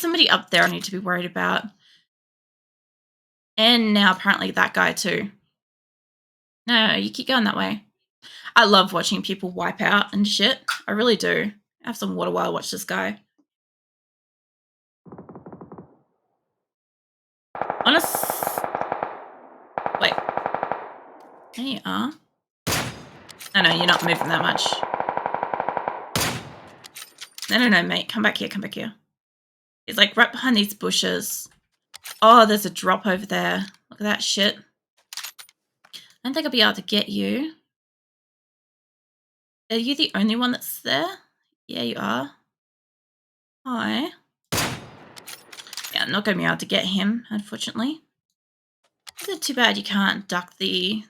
somebody up there I need to be worried about. And now apparently that guy too. No, you keep going that way. I love watching people wipe out and shit. I really do. Have some water while I watch this guy. Wait. There you are. Oh no, you're not moving that much. No, mate. Come back here, come back here. It's like right behind these bushes. Oh, there's a drop over there. Look at that shit. I don't think I'll be able to get you. Are you the only one that's there? Yeah, you are. Hi. Yeah, I'm not going to be able to get him, unfortunately. Is it too bad you can't duck the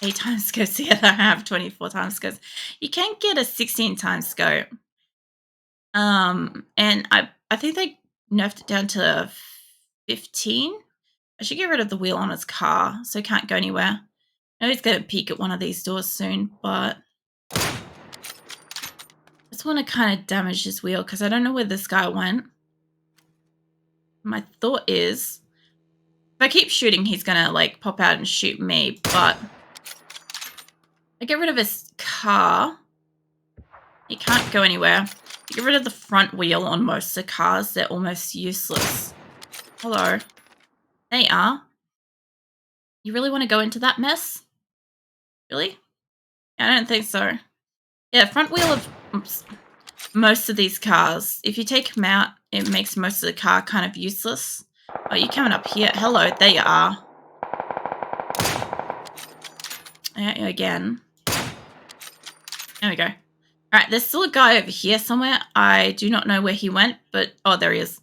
8 times scope together? I have 24 times scopes. You can get a 16 times scope. And I think they nerfed it down to 15. I should get rid of the wheel on his car so he can't go anywhere. I know he's going to peek at one of these doors soon, but I just want to kind of damage his wheel because I don't know where this guy went. My thought is, if I keep shooting, he's going to like pop out and shoot me, but I get rid of his car. He can't go anywhere. You get rid of the front wheel on most of the cars, they're almost useless. Hello. There you are. You really want to go into that mess? Really? I don't think so. Yeah, front wheel of most of these cars, if you take them out, it makes most of the car kind of useless. Oh, you coming up here? Hello, there you are. Again. There we go. Alright, there's still a guy over here somewhere. I do not know where he went, but... Oh, there he is.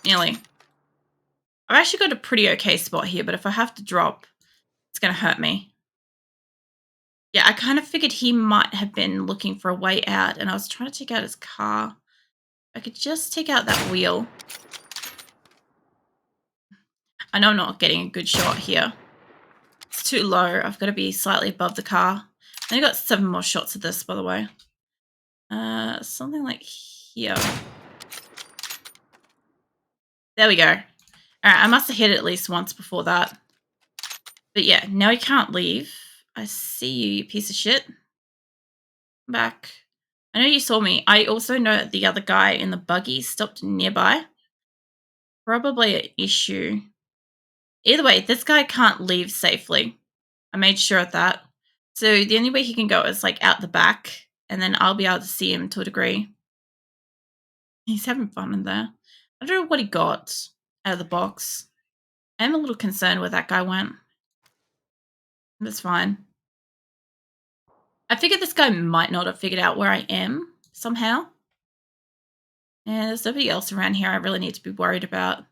Nearly. I've actually got a pretty okay spot here, but if I have to drop, it's going to hurt me. Yeah, I kind of figured he might have been looking for a way out, and I was trying to take out his car. I could just take out that wheel. I know I'm not getting a good shot here. It's too low. I've got to be slightly above the car. I only got 7 more shots of this, by the way. Something like here. There we go. Alright, I must have hit it at least once before that. But yeah, now he can't leave. I see you, you piece of shit. Come back. I know you saw me. I also know that the other guy in the buggy stopped nearby. Probably an issue. Either way, this guy can't leave safely. I made sure of that. So the only way he can go is like out the back, and then I'll be able to see him to a degree. He's having fun in there. I don't know what he got out of the box. I am a little concerned where that guy went. That's fine. I figured this guy might not have figured out where I am somehow. And there's nobody else around here I really need to be worried about.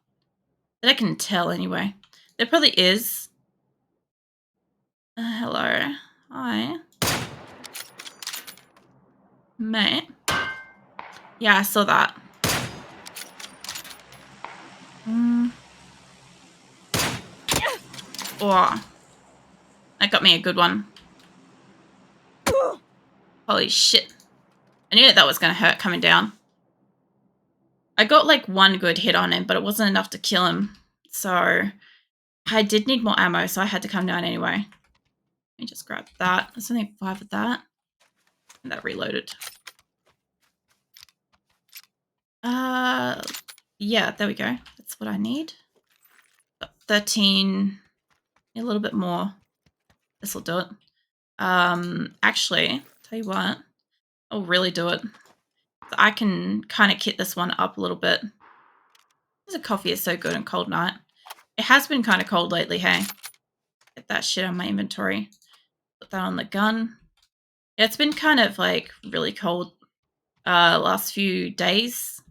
That I can tell anyway. There probably is. Hello. Hi. Mate. Yeah, I saw that. Oh. That got me a good one. Holy shit. I knew that was going to hurt coming down. I got like 1 good hit on him, but it wasn't enough to kill him. So I did need more ammo, so I had to come down anyway. Let me just grab that. There's only 5 of that. And that reloaded. Yeah, there we go. That's what I need. 13. A little bit more. This will do it. Actually, tell you what. I'll really do it. So I can kind of kit this one up a little bit. The coffee is so good on cold night. It has been kind of cold lately, hey. Get that shit on my inventory. Put that on the gun. Yeah, it's been kind of like really cold last few days.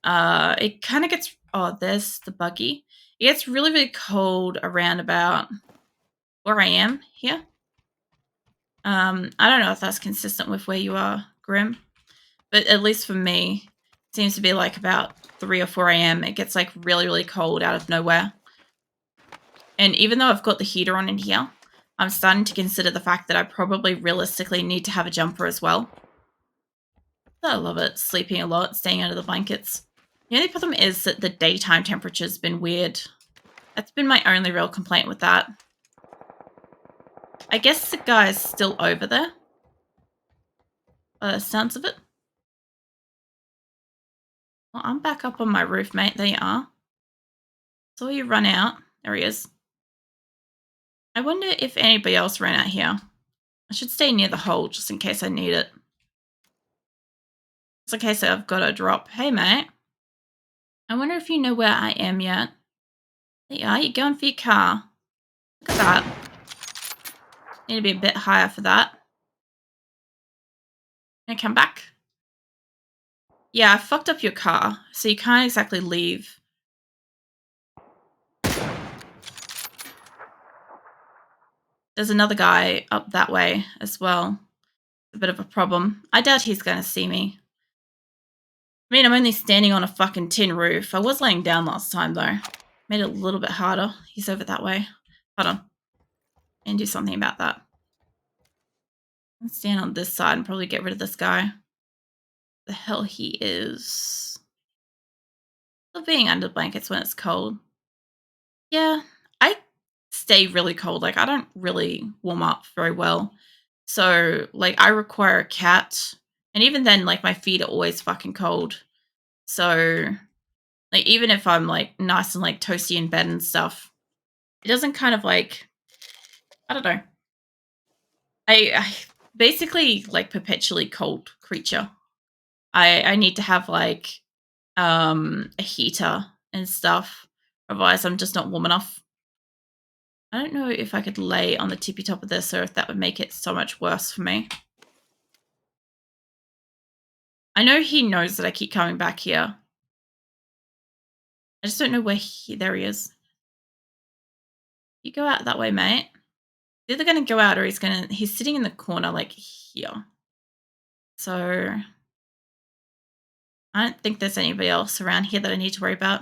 It kind of gets... Oh, there's the buggy. It gets really, really cold around about where I am here. I don't know if that's consistent with where you are, Grim. But at least for me, it seems to be like about 3 or 4 a.m. It gets like really, really cold out of nowhere. And even though I've got the heater on in here, I'm starting to consider the fact that I probably realistically need to have a jumper as well. I love it. Sleeping a lot, staying under the blankets. The only problem is that the daytime temperature's been weird. That's been my only real complaint with that. I guess the guy's still over there. By the sounds of it. Well, I'm back up on my roof, mate. There you are. Saw you run out. There he is. I wonder if anybody else ran out here. I should stay near the hole just in case I need it. Just in case I've got a drop. Hey, mate. I wonder if you know where I am yet. There you are. You're going for your car. Look at that. Need to be a bit higher for that. Can I come back? Yeah, I fucked up your car, so you can't exactly leave. There's another guy up that way as well. A bit of a problem. I doubt he's going to see me. I mean, I'm only standing on a fucking tin roof. I was laying down last time, though. Made it a little bit harder. He's over that way. Hold on. And do something about that. I'll stand on this side and probably get rid of this guy. The hell he is. Love being under blankets when it's cold. Yeah, I stay really cold. Like, I don't really warm up very well. So, like, I require a cat. And even then, like, my feet are always fucking cold. So, like, even if I'm, like, nice and, like, toasty in bed and stuff, it doesn't kind of, like, I don't know. I basically, like, perpetually cold creature. I need to have, like, a heater and stuff. Otherwise, I'm just not warm enough. I don't know if I could lay on the tippy top of this or if that would make it so much worse for me. I know he knows that I keep coming back here. I just don't know where there he is. You go out that way, mate. He's either going to go out or he's sitting in the corner like here. So I don't think there's anybody else around here that I need to worry about.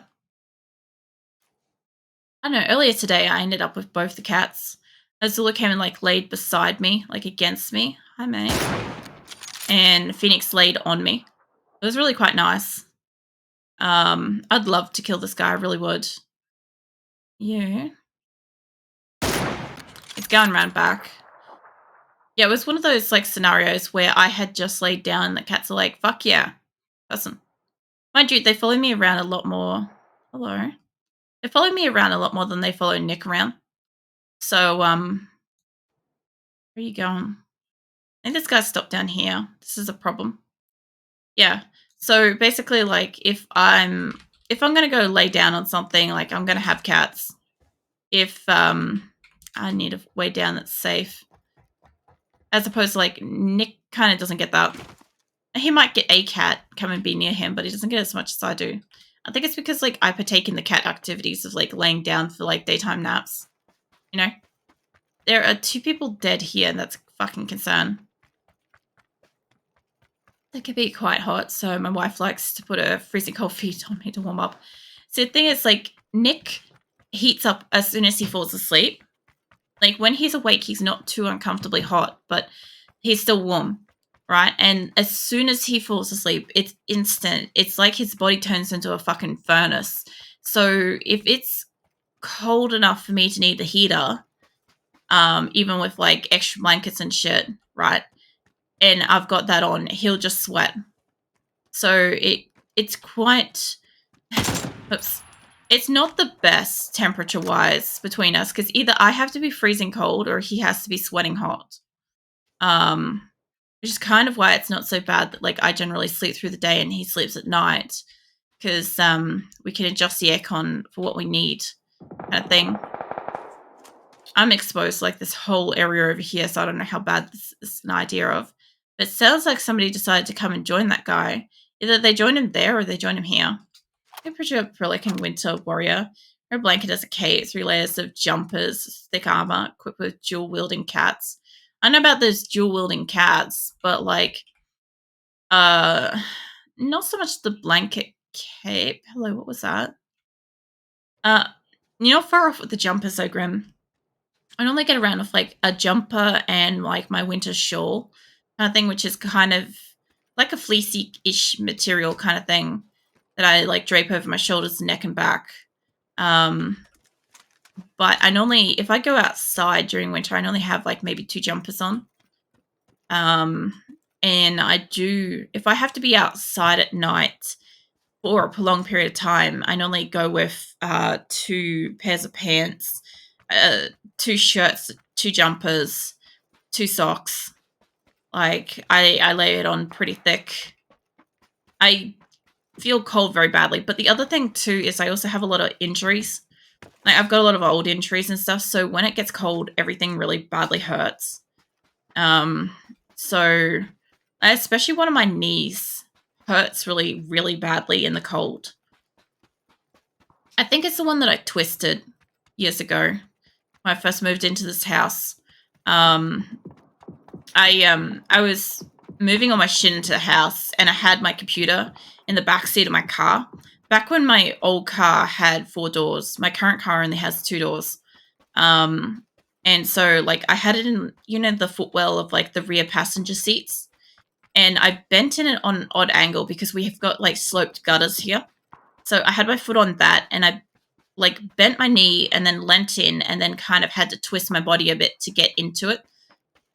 I don't know, earlier today I ended up with both the cats. Azula came and like laid beside me, like against me. Hi, mate. And Phoenix laid on me. It was really quite nice. I'd love to kill this guy, I really would. Yeah. It's going round back. Yeah, it was one of those like scenarios where I had just laid down and the cats are like, fuck yeah. Person. Mind you, they follow me around a lot more. Hello. They follow me around a lot more than they follow Nick around. So, where are you going? I think this guy stopped down here. This is a problem. Yeah. So basically, like, if I'm gonna go lay down on something, like I'm gonna have cats. If I need a way down that's safe. As opposed to like Nick kind of doesn't get that. He might get a cat come and be near him, but he doesn't get as much as I do. I think it's because like I partake in the cat activities of like laying down for like daytime naps. You know? There are 2 people dead here, and that's a fucking concern. It can be quite hot, so my wife likes to put her freezing cold feet on me to warm up. So the thing is, like, Nick heats up as soon as he falls asleep. Like, when he's awake, he's not too uncomfortably hot, but he's still warm, right? And as soon as he falls asleep, it's instant. It's like his body turns into a fucking furnace. So if it's cold enough for me to need the heater, even with, like, extra blankets and shit, right? And I've got that on, he'll just sweat. So it's quite oops. It's not the best temperature-wise between us because either I have to be freezing cold or he has to be sweating hot. Which is kind of why it's not so bad that like I generally sleep through the day and he sleeps at night because we can adjust the aircon for what we need kind of thing. I'm exposed to like this whole area over here, so I don't know how bad this is an idea of. But it sounds like somebody decided to come and join that guy. Either they joined him there or they joined him here. Temperature Pelican Winter Warrior. Her blanket has a cape, 3 layers of jumpers, thick armor, equipped with dual-wielding cats. I know about those dual-wielding cats, but like, not so much the blanket cape. Hello, what was that? You're not far off with the jumpers, though, Grim. I normally get around with like a jumper and like my winter shawl kind of thing, which is kind of like a fleecy-ish material kind of thing. that I like drape over my shoulders, neck, and back. But I normally, if I go outside during winter, I normally have like maybe 2 jumpers on. And I do, if I have to be outside at night for a prolonged period of time, I normally go with 2 pairs of pants, 2 shirts, 2 jumpers, 2 socks. Like I lay it on pretty thick. I feel cold very badly. But the other thing too is I also have a lot of injuries. Like I've got a lot of old injuries and stuff. So when it gets cold, everything really badly hurts. So especially one of my knees hurts really, really badly in the cold. I think it's the one that I twisted years ago when I first moved into this house. I was moving on my shin into the house, and I had my computer in the back seat of my car. Back when my old car had 4 doors, my current car only has 2 doors. And so like I had it in, the footwell of like the rear passenger seats, and I bent in it on an odd angle because we have got like sloped gutters here. So I had my foot on that, and I like bent my knee and then leant in, and then kind of had to twist my body a bit to get into it.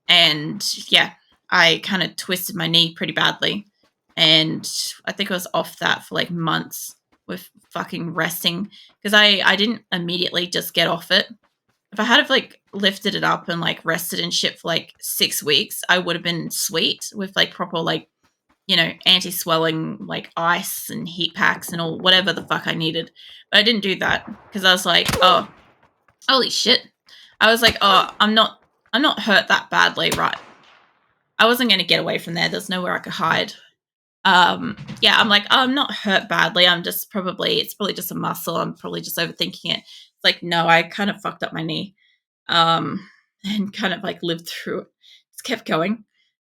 And yeah, I kind of twisted my knee pretty badly. And I think I was off that for like months with fucking resting because I didn't immediately just get off it. If I had have like lifted it up and like rested and shit for like 6 weeks, I would have been sweet with like proper like, anti-swelling like ice and heat packs and all whatever the fuck I needed. But I didn't do that because I was like, oh, holy shit. I was like, oh, I'm not hurt that badly, right? I wasn't going to get away from there. There's nowhere I could hide. Yeah, I'm like, oh, I'm not hurt badly. It's probably just a muscle. I'm probably just overthinking it. It's like, no, I kind of fucked up my knee. And kind of like lived through it. Just kept going.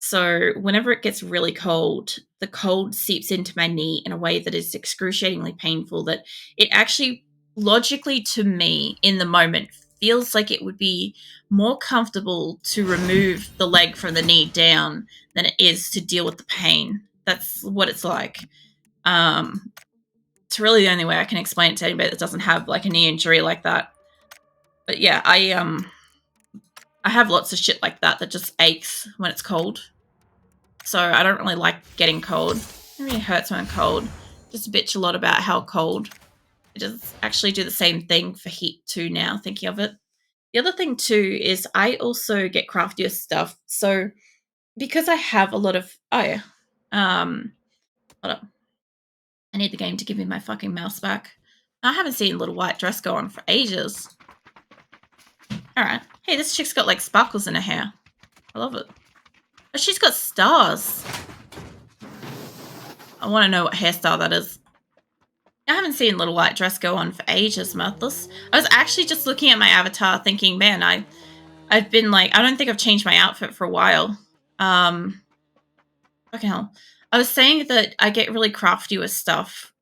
So whenever it gets really cold, the cold seeps into my knee in a way that is excruciatingly painful, that it actually logically to me in the moment feels like it would be more comfortable to remove the leg from the knee down than it is to deal with the pain. That's what it's like. It's really the only way I can explain it to anybody that doesn't have like a knee injury like that. But yeah, I have lots of shit like that just aches when it's cold. So I don't really like getting cold. It really hurts when I'm cold. Just bitch a lot about how cold. It does actually do the same thing for heat too now, thinking of it. The other thing too is I also get craftier stuff. So because I have a lot of hold up. I need the game to give me my fucking mouse back. I haven't seen Little White Dress go on for ages. Alright. Hey, this chick's got like sparkles in her hair. I love it. Oh, she's got stars. I want to know what hairstyle that is. I haven't seen Little White Dress go on for ages, Muthless. I was actually just looking at my avatar thinking, man, I've been like, I don't think I've changed my outfit for a while. Fucking hell. I was saying that I get really crafty with stuff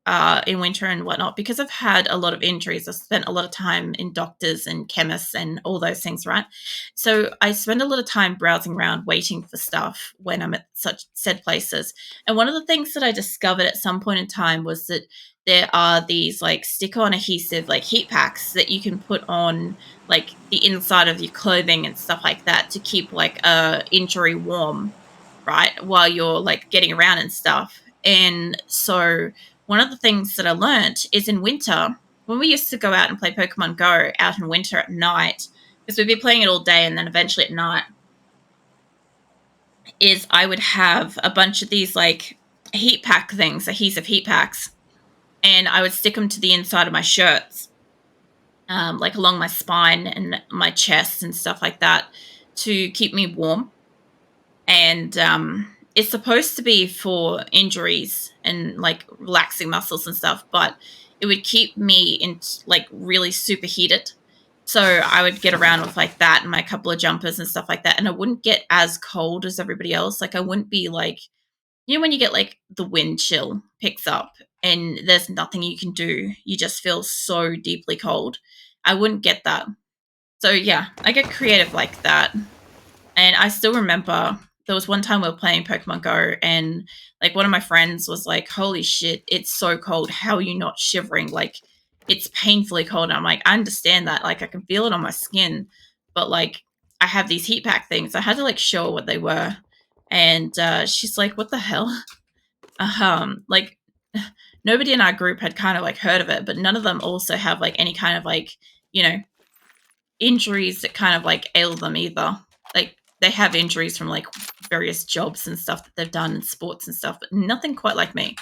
in winter and whatnot because I've had a lot of injuries. I've spent a lot of time in doctors and chemists and all those things, right? So I spend a lot of time browsing around waiting for stuff when I'm at such said places. And one of the things that I discovered at some point in time was that there are these like stick-on adhesive like heat packs that you can put on like the inside of your clothing and stuff like that to keep like a injury warm, right, while you're like getting around and stuff. And so one of the things that I learned is in winter, when we used to go out and play Pokemon Go out in winter at night, because we'd be playing it all day and then eventually at night, is I would have a bunch of these like heat pack things, adhesive heat packs, and I would stick them to the inside of my shirts, like along my spine and my chest and stuff like that to keep me warm. And it's supposed to be for injuries and like relaxing muscles and stuff, but it would keep me in like really superheated. So I would get around with like that and my couple of jumpers and stuff like that, and I wouldn't get as cold as everybody else. Like I wouldn't be like, when you get like the wind chill picks up and there's nothing you can do, you just feel so deeply cold. I wouldn't get that. So yeah, I get creative like that. And I still remember there was one time we were playing Pokemon Go, and like one of my friends was like, "Holy shit, it's so cold. How are you not shivering? Like, it's painfully cold." And I'm like, "I understand that. Like, I can feel it on my skin, but like, I have these heat pack things." I had to like show her what they were, and she's like, "What the hell?" Like, nobody in our group had kind of like heard of it, but none of them also have like any kind of like, you know, injuries that kind of like ail them either. Like, they have injuries from like various jobs and stuff that they've done in sports and stuff, but nothing quite like me.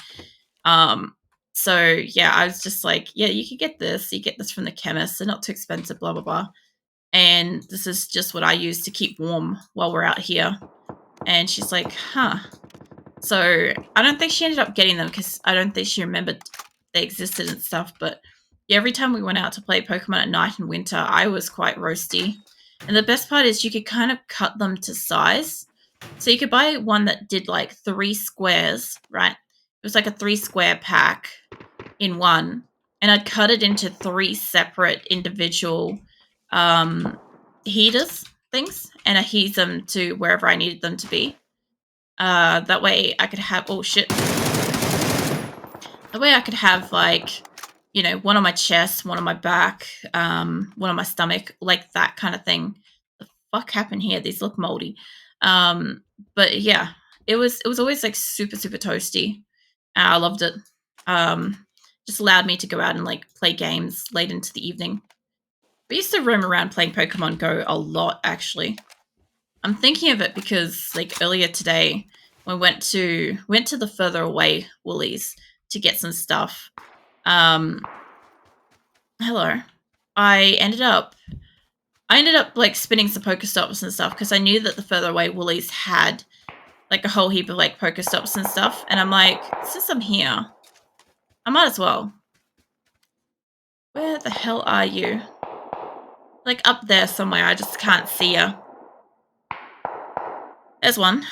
Um, so yeah, I was just like, yeah, you could get this. You get this from the chemist. They're not too expensive, blah blah blah. And this is just what I use to keep warm while we're out here. And she's like, huh. So I don't think she ended up getting them because I don't think she remembered they existed and stuff. But yeah, every time we went out to play Pokemon at night in winter, I was quite roasty. And the best part is you could kind of cut them to size. So you could buy one that did like 3 squares, right? It was like a 3 square pack in one. And I'd cut it into 3 separate individual heaters things, and I heat them to wherever I needed them to be. That way I could have, oh shit. That way I could have like, you know, one on my chest, one on my back, one on my stomach, like that kind of thing. The fuck happened here? These look moldy. But yeah, it was always like super, super toasty. I loved it. Just allowed me to go out and like play games late into the evening. We used to roam around playing Pokemon Go a lot, actually. I'm thinking of it because like earlier today we went to the further away Woolies to get some stuff. Hello. I ended up like spinning some Pokestops and stuff because I knew that the further away Woolies had like a whole heap of like Pokestops and stuff, and I'm like, since I'm here, I might as well. Where the hell are you? Like up there somewhere. I just can't see you. There's one.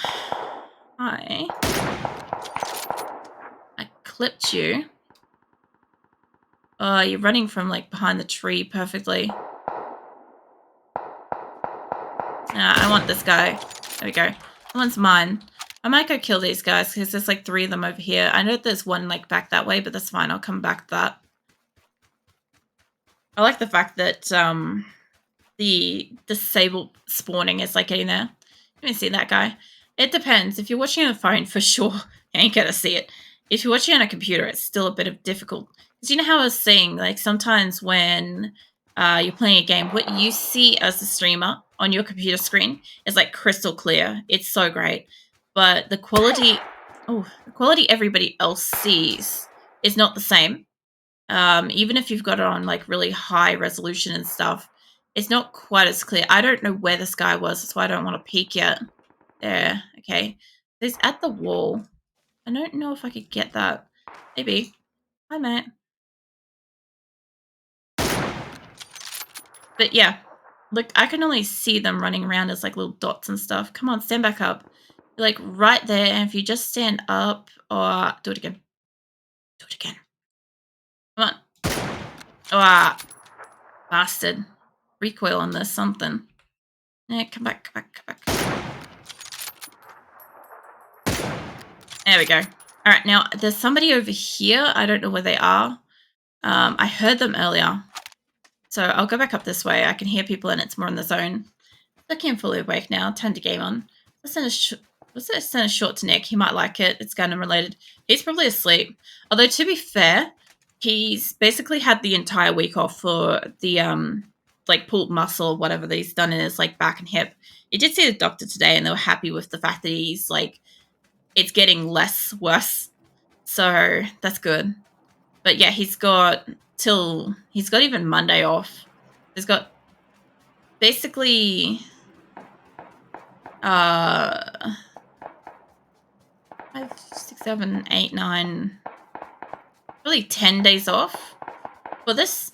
Hi. I clipped you. Oh, you're running from like behind the tree perfectly. I want this guy. There we go. That one's mine. I might go kill these guys because there's like 3 of them over here. I know there's one like back that way, but that's fine. I'll come back that. I like the fact that the disabled spawning is like getting there. You haven't seen that guy. It depends. If you're watching on a phone, for sure, you ain't gonna see it. If you're watching on a computer, it's still a bit of difficult. Because you know how I was saying, like sometimes when you're playing a game, what you see as a streamer on your computer screen is like crystal clear. It's so great. But the quality everybody else sees is not the same. Even if you've got it on like really high resolution and stuff, it's not quite as clear. I don't know where this guy was. That's why I don't want to peek yet. There, okay. He's at the wall. I don't know if I could get that. Maybe. Hi, mate. But yeah, look, I can only see them running around as like little dots and stuff. Come on, stand back up. You're like right there, and if you just stand up, or do it again. Do it again. Come on. Ah, bastard. Recoil on this, something. Yeah, come back, come back, come back. There we go. All right, now there's somebody over here. I don't know where they are. I heard them earlier. So I'll go back up this way. I can hear people and it's more in the zone. Looking I'm fully awake now. Time to game on. Let's send a short to Nick. He might like it. It's Gundam related. He's probably asleep. Although, to be fair, he's basically had the entire week off for the like pulled muscle, whatever that he's done in his like back and hip. He did see the doctor today, and they were happy with the fact that he's like it's getting less worse. So that's good. But yeah, he's got even Monday off. He's got basically 5, 6, 7, 8, 9, really 10 days off for this.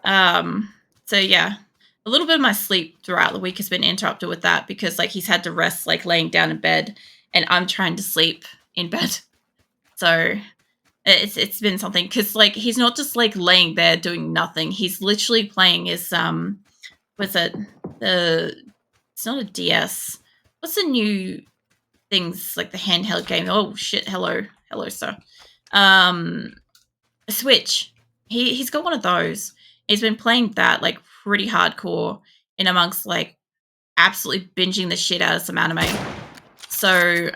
So yeah, a little bit of my sleep throughout the week has been interrupted with that because like he's had to rest like laying down in bed, and I'm trying to sleep in bed. So it's been something because like he's not just like laying there doing nothing. He's literally playing his what's it? It's not a DS. what's the new things like the handheld game? Oh shit! Hello, sir. Switch. He's got one of those. He's been playing that like pretty hardcore in amongst like absolutely binging the shit out of some anime. So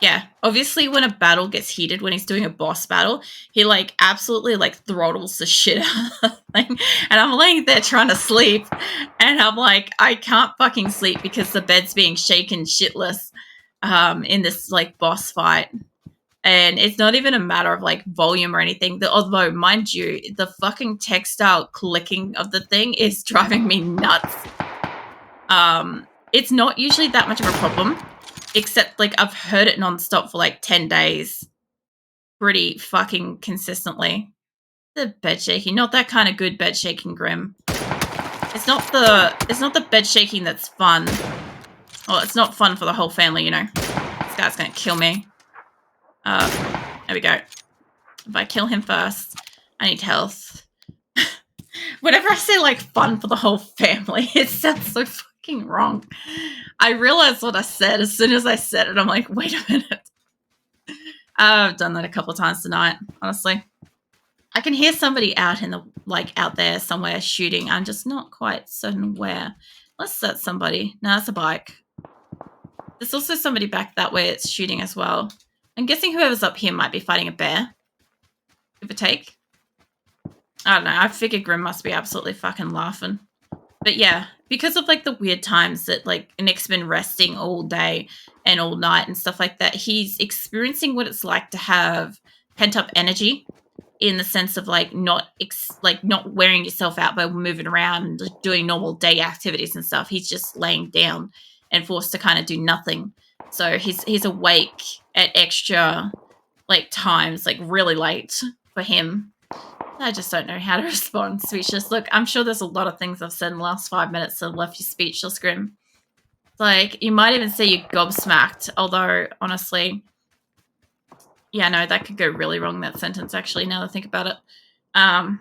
yeah, obviously when a battle gets heated, when he's doing a boss battle, he like absolutely like throttles the shit out of the thing. And I'm laying there trying to sleep, and I'm like, I can't fucking sleep because the bed's being shaken shitless in this like boss fight. And it's not even a matter of like volume or anything. Although, mind you, the fucking textile clicking of the thing is driving me nuts. It's not usually that much of a problem, except like I've heard it nonstop for like 10 days, pretty fucking consistently. The bed shaking, not that kind of good bed shaking, Grim. It's not the bed shaking that's fun. Well, it's not fun for the whole family, you know. This guy's gonna kill me. There we go. If I kill him first, I need health. Whenever I say like fun for the whole family, it sounds so fucking wrong. I realized what I said as soon as I said it. I'm like, wait a minute. I've done that a couple of times tonight, honestly. I can hear somebody out in the out there somewhere shooting. I'm just not quite certain where. Unless that's somebody. No, that's a bike. There's also somebody back that way it's shooting as well. I'm guessing whoever's up here might be fighting a bear. Give or take. I don't know. I figured Grim must be absolutely fucking laughing. But yeah, because of like the weird times that like Nick's been resting all day and all night and stuff like that, he's experiencing what it's like to have pent up energy, in the sense of like not wearing yourself out by moving around and doing normal day activities and stuff. He's just laying down and forced to kind of do nothing. So he's awake at extra like times, like really late for him. I just don't know how to respond. Speechless. Look, I'm sure there's a lot of things I've said in the last 5 minutes that have left you speechless, Grim. Like, you might even say you're gobsmacked, although, honestly, yeah, no, that could go really wrong, that sentence, actually, now that I think about it. I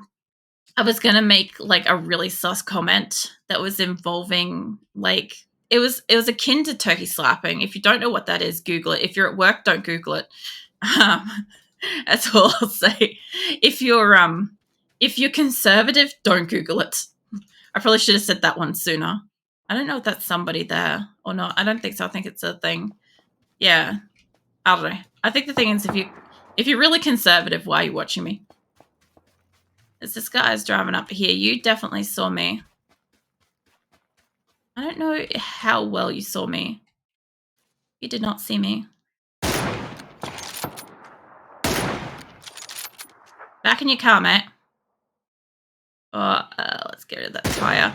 was going to make, like, a really sus comment that was involving, like, it was akin to turkey slapping. If you don't know what that is, Google it. If you're at work, don't Google it. That's all I'll say. If you're conservative, don't Google it. I probably should have said that one sooner. I don't know if that's somebody there or not. I don't think so. I think it's a thing. Yeah. I don't know. I think the thing is, if you're really conservative, why are you watching me? As this guy's driving up here, you definitely saw me. I don't know how well you saw me. You did not see me. Back in your car, mate. Oh, let's get rid of that tire.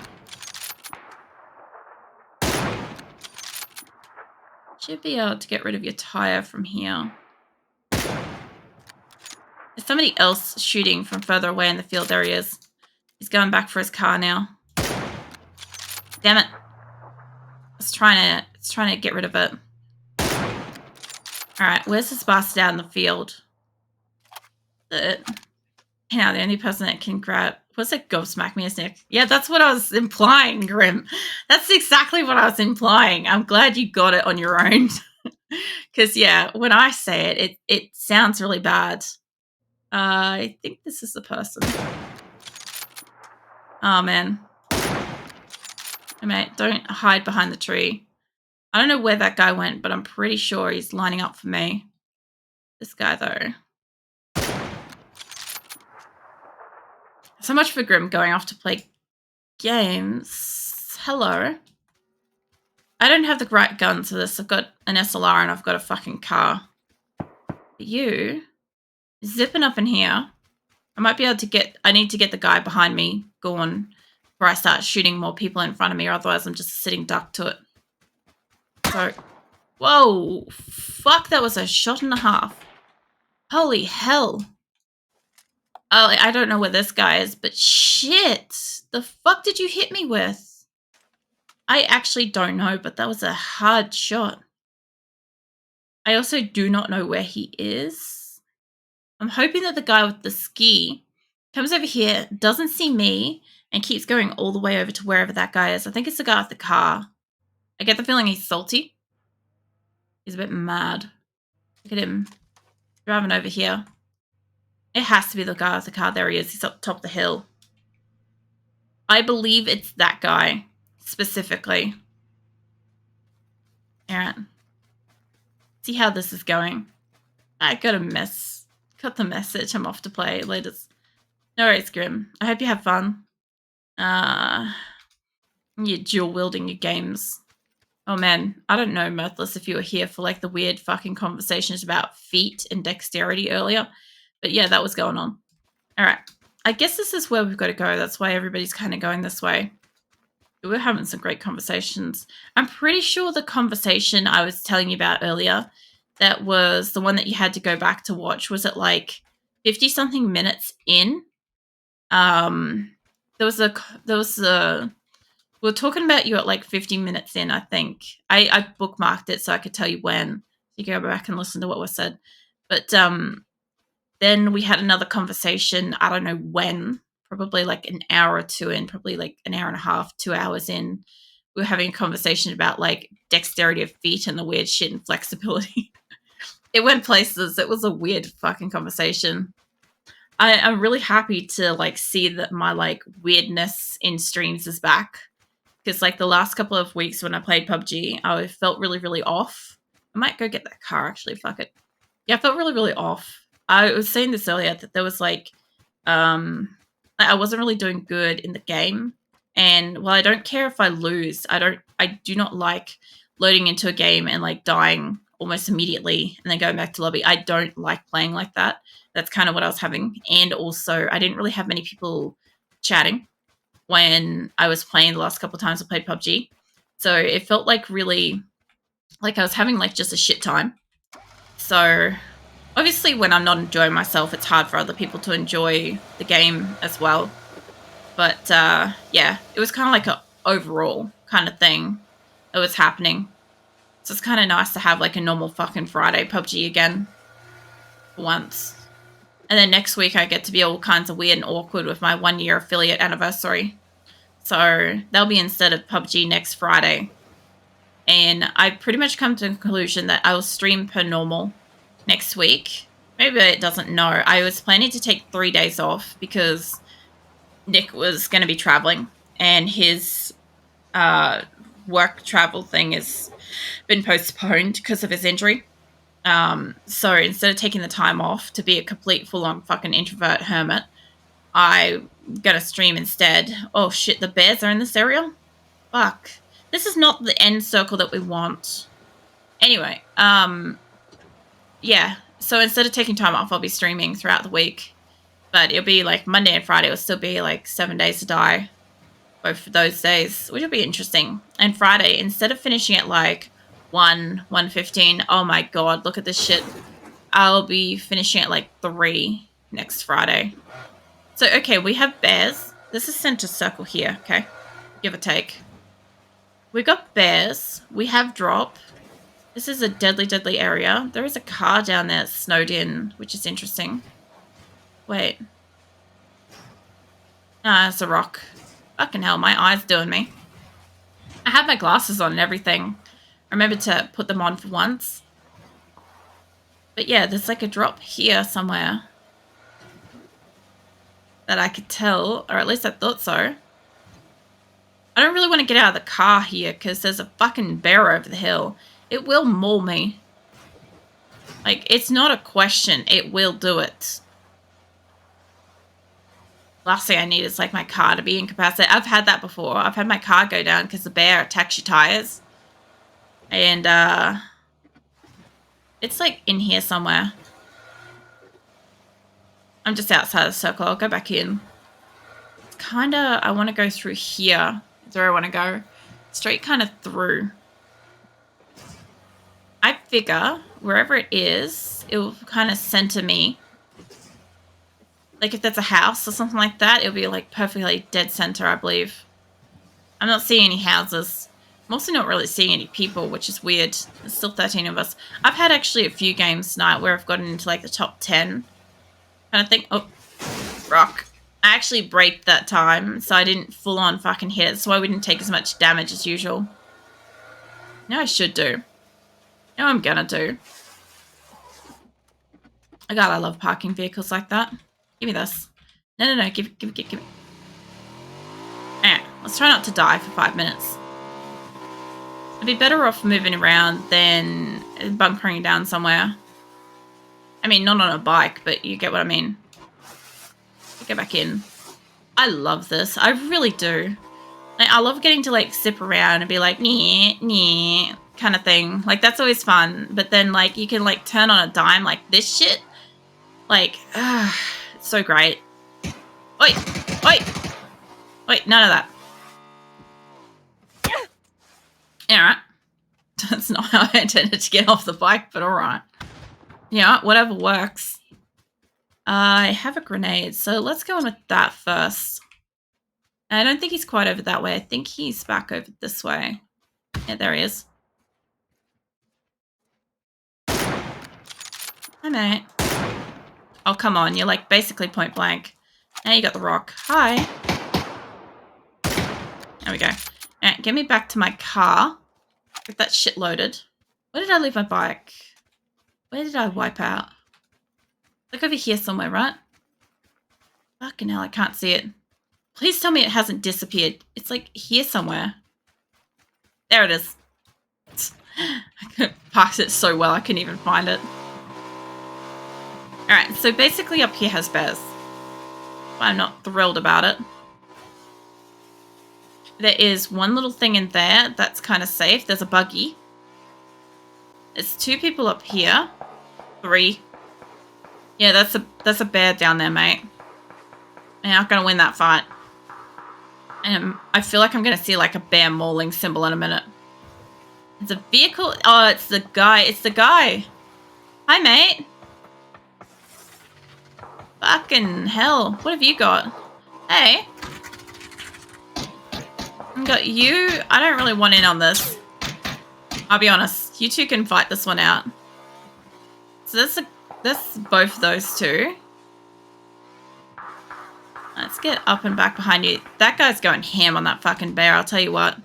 Should be able to get rid of your tire from here. There's somebody else shooting from further away in the field. There he is. He's going back for his car now. Damn it. It's trying to get rid of it. Alright, where's this bastard out in the field? Now, the only person that can grab... What's it? Gobsmack me, is Nick. Yeah, that's what I was implying, Grim. That's exactly what I was implying. I'm glad you got it on your own. Because, yeah, when I say it sounds really bad. I think this is the person. Oh, man. Hey, mate, don't hide behind the tree. I don't know where that guy went, but I'm pretty sure he's lining up for me. This guy, though. So much for Grim going off to play games. Hello. I don't have the right guns for this. I've got an SLR and I've got a fucking car. But you, zipping up in here. I might be able to get... I need to get the guy behind me going before I start shooting more people in front of me, or otherwise I'm just a sitting duck to it. So, whoa. Fuck, that was a shot and a half. Holy hell. Oh, I don't know where this guy is, but shit. The fuck did you hit me with? I actually don't know, but that was a hard shot. I also do not know where he is. I'm hoping that the guy with the ski comes over here, doesn't see me, and keeps going all the way over to wherever that guy is. I think it's the guy with the car. I get the feeling he's salty. He's a bit mad. Look at him driving over here. It has to be the guy with the car. There he is. He's up top of the hill. I believe it's that guy specifically. Aaron. See how this is going. I got a mess. Cut the message. I'm off to play later. No worries, Grim. I hope you have fun. You're dual wielding your games. Oh man, I don't know, Mirthless, if you were here for like the weird fucking conversations about feet and dexterity earlier. But yeah, that was going on. All right. I guess this is where we've got to go. That's why everybody's kind of going this way. We're having some great conversations. I'm pretty sure the conversation I was telling you about earlier, that was the one that you had to go back to watch, was it like 50 something minutes in? There was a we were talking about you at like 50 minutes in, I think. I bookmarked it so I could tell you when. You can go back and listen to what was said. But then we had another conversation, I don't know when, probably like an hour or two in, probably like an hour and a half, 2 hours in. We were having a conversation about like dexterity of feet and the weird shit and flexibility. It went places. It was a weird fucking conversation. I'm really happy to like see that my like weirdness in streams is back. Because like the last couple of weeks when I played PUBG, I felt really, really off. I might go get that car actually, fuck it. Yeah, I felt really, really off. I was saying this earlier that there was like, I wasn't really doing good in the game. And while I don't care if I lose, I do not like loading into a game and like dying almost immediately and then going back to lobby. I don't like playing like that. That's kind of what I was having. And also I didn't really have many people chatting when I was playing the last couple of times I played PUBG. So it felt like really like I was having like just a shit time. So obviously when I'm not enjoying myself, it's hard for other people to enjoy the game as well. But yeah, it was kind of like a overall kind of thing that was happening. So it's kind of nice to have like a normal fucking Friday PUBG again for once. And then next week I get to be all kinds of weird and awkward with my 1 year affiliate anniversary. So that'll be instead of PUBG next Friday. And I pretty much come to the conclusion that I will stream per normal next week. Maybe it doesn't know. I was planning to take 3 days off because Nick was going to be traveling and his work travel thing has been postponed because of his injury. So instead of taking the time off to be a complete full-on fucking introvert hermit, I'm gonna stream instead. Oh shit, the bears are in this area? Fuck. This is not the end circle that we want. Anyway, yeah. So instead of taking time off, I'll be streaming throughout the week. But it'll be like Monday and Friday will still be like 7 days to die. Both of those days, which will be interesting. And Friday, instead of finishing at like 1:15, oh my god, look at this shit. I'll be finishing at like 3 next Friday. So, okay, we have bears. This is center circle here, okay? Give or take. We got bears. We have drop. This is a deadly, deadly area. There is a car down there snowed in, which is interesting. Wait. Ah, it's a rock. Fucking hell, my eye's doing me. I have my glasses on and everything. I remember to put them on for once. But yeah, there's like a drop here somewhere that I could tell, or at least I thought so. I don't really want to get out of the car here because there's a fucking bear over the hill. It will maul me. Like, it's not a question. It will do it. Last thing I need is like my car to be incapacitated. I've had that before. I've had my car go down because the bear attacks your tires. And it's like in here somewhere. I'm just outside the circle. I'll go back in. It's kind of, I want to go through here. Is where I want to go. Straight kind of through. I figure wherever it is, it will kind of center me. Like if there's a house or something like that, it'll be like perfectly dead center, I believe. I'm not seeing any houses. I'm also not really seeing any people, which is weird. There's still 13 of us. I've had actually a few games tonight where I've gotten into like the top 10 kind of thing. Oh, rock. I actually braked that time, so I didn't full on fucking hit it, so I wouldn't take as much damage as usual. Now I should do. Now I'm gonna do. Oh God, I love parking vehicles like that. Give me this. No. Give it. Let's try not to die for 5 minutes. I'd be better off moving around than bunkering down somewhere. I mean, not on a bike, but you get what I mean. Go back in. I love this. I really do. Like, I love getting to, like, zip around and be like, nee, kind of thing. Like, that's always fun. But then, like, you can, like, turn on a dime like this shit. Like, it's so great. Oi! Wait, none of that. Alright. That's not how I intended to get off the bike, but alright. Yeah, whatever works. I have a grenade, so let's go on with that first. I don't think he's quite over that way. I think he's back over this way. Yeah, there he is. Hi, mate. Oh, come on. You're, like, basically point blank. Now you got the rock. Hi. There we go. Alright, get me back to my car. Get that shit loaded. Where did I leave my bike? Where did I wipe out? Like over here somewhere, right? Fucking hell, I can't see it. Please tell me it hasn't disappeared. It's like here somewhere. There it is. I parked it so well I couldn't even find it. Alright, so basically up here has bears. I'm not thrilled about it. There is one little thing in there that's kind of safe. There's a buggy. There's 2 people up here. 3. Yeah, that's a bear down there, mate. You're not going to win that fight. I feel like I'm going to see like a bear mauling symbol in a minute. It's a vehicle. Oh, it's the guy. It's the guy. Hi, mate. Fucking hell. What have you got? Hey. I got you. I don't really want in on this. I'll be honest. You 2 can fight this one out. So that's both those 2. Let's get up and back behind you. That guy's going ham on that fucking bear, I'll tell you what.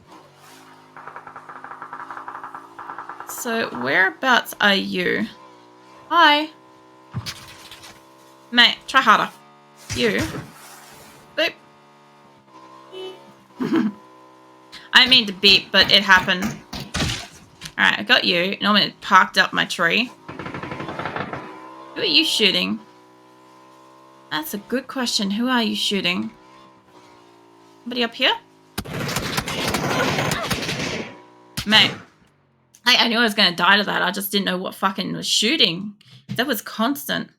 So, whereabouts are you? Hi. Mate, try harder. You. Boop. I didn't mean to beep, but it happened. Alright, I got you. Normally parked up my tree. Who are you shooting? That's a good question. Who are you shooting? Somebody up here? Mate. I knew I was going to die to that. I just didn't know what fucking was shooting. That was constant.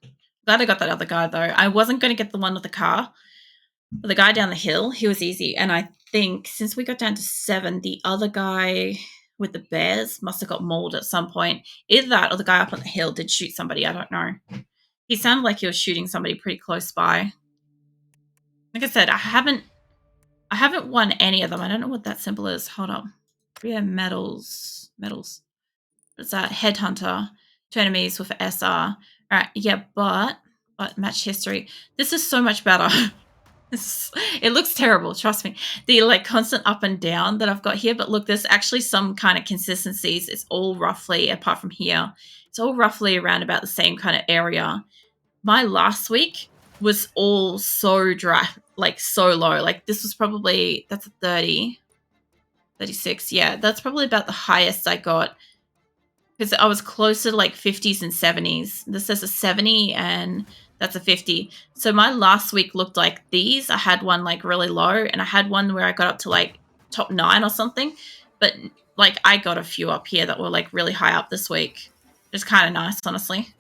Glad I got that other guy, though. I wasn't going to get the one with the car. But the guy down the hill, he was easy. And I think since we got down to 7, the other guy with the bears must have got mauled at some point. Either that or the guy up on the hill did shoot somebody. I don't know. He sounded like he was shooting somebody pretty close by. Like I said, I haven't won any of them. I don't know what that symbol is. Hold on. Yeah, medals. It's a headhunter. 2 enemies with SR. All right, yeah, but match history. This is so much better. It looks terrible, trust me. The like constant up and down that I've got here, but look, there's actually some kind of consistencies. It's all roughly, apart from here, it's all roughly around about the same kind of area. My last week was all so dry, like so low. Like this was probably, that's a 30, 36. Yeah, that's probably about the highest I got. Because I was closer to like 50s and 70s. This is a 70 and that's a 50. So my last week looked like these. I had one like really low and I had one where I got up to like top 9 or something. But like I got a few up here that were like really high up this week. It's kind of nice, honestly.